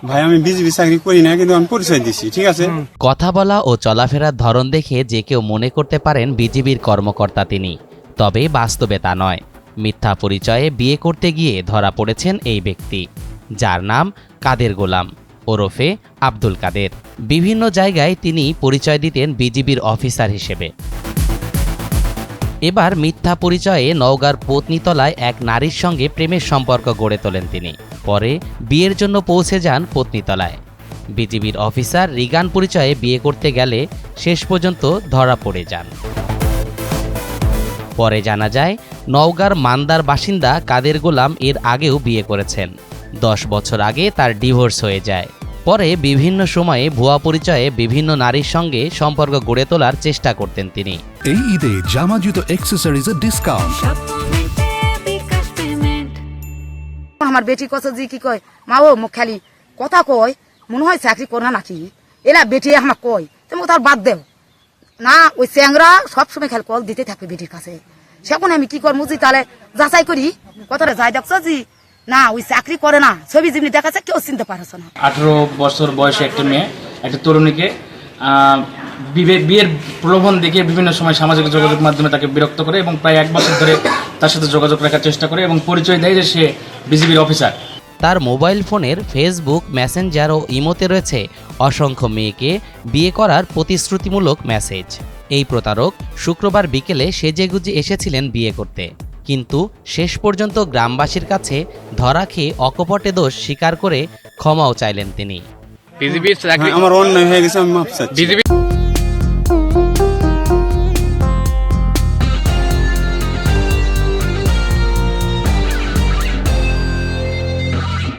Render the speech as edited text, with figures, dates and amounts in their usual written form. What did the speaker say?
ভাই আমি বিজিবি চাকরি করি না, কিন্তু আমি পরিচয় দিছি, ঠিক আছে। কথা বলা ও চলাফেরার ধরন দেখে যে কেউ মনে করতে পারেন বিজিবির কর্মকর্তা তিনি, তবে বাস্তবে তা নয়। মিথ্যা পরিচয়ে বিয়ে করতে গিয়ে ধরা পড়েছেন এই ব্যক্তি, যার নাম কাদের গোলাম ওরফে আব্দুল কাদের। বিভিন্ন জায়গায় তিনি পরিচয় দিতেন বিজিবির অফিসার হিসেবে। এবার মিথ্যা পরিচয়ে নওগাঁর পত্নীতলায় এক নারীর সঙ্গে প্রেমের সম্পর্ক গড়ে তোলেন তিনি। পরে বিয়ের জন্য পৌঁছে যান পত্নীতলায়। বিজিবির অফিসার রিগান পরিচয়ে বিয়ে করতে গেলে শেষ পর্যন্ত ধরা পড়ে যান। পরে জানা যায় নওগাঁর মান্দার বাসিন্দা কাদের গোলাম এর আগেও বিয়ে করেছেন। 10 বছর আগে তার ডিভোর্স হয়ে যায়। পরে বিভিন্ন সময়ে ভুয়া পরিচয়ে বিভিন্ন নারীর সঙ্গে সম্পর্ক গড়ে তোলার চেষ্টা করতেন তিনি। এই ঈদে জামা জুতো অ্যাক্সেসরিজের ডিসকাউন্ট। আমার বেটি কত জি কি কয় মা ও মুখ খালি কথা কয়, মনে হয় চাকরি করে না নাকি, এরা বেটি আমার কয় তুমি তার বাদ দেও না। ওই চ্যাংরা সবসময় খালি কল দিতে থাকবে বেটির কাছে। সেখন আমি কি করবো, তাহলে যাচাই করি কথাটা যাই দেখছ জি না ওই চাকরি করে না, ছবি যেমনি দেখাচ্ছে কেউ চিনতে পারছে না। 18 বছর বয়সে একটা মেয়ে, একটা তরুণীকে বিয়ের প্রলোভন দেখিয়ে বিভিন্ন সময় সামাজিক যোগাযোগ মাধ্যমে তাকে বিরক্ত করে এবং প্রায় 1 বছর ধরে তার সাথে যোগাযোগ রাখার চেষ্টা করে এবং পরিচয় দেয় যে সে বিজিবির অফিসার। তার মোবাইল ফোনের ফেসবুক, মেসেঞ্জার ও ইমোতে রয়েছে অসংখ্য মেয়েকে বিয়ে করার প্রতিশ্রুতিমূলক মেসেজ। এই প্রতারক শুক্রবার বিকেলে সেজেগুজে এসেছিলেন বিয়ে করতে, কিন্তু শেষ পর্যন্ত গ্রামবাসীর কাছে ধরা খেয়ে অকপটে দোষ স্বীকার করে ক্ষমাও চাইলেন তিনি। আমার অন্যায় হয়ে গেছে, আমি মাপ চাচ্ছি।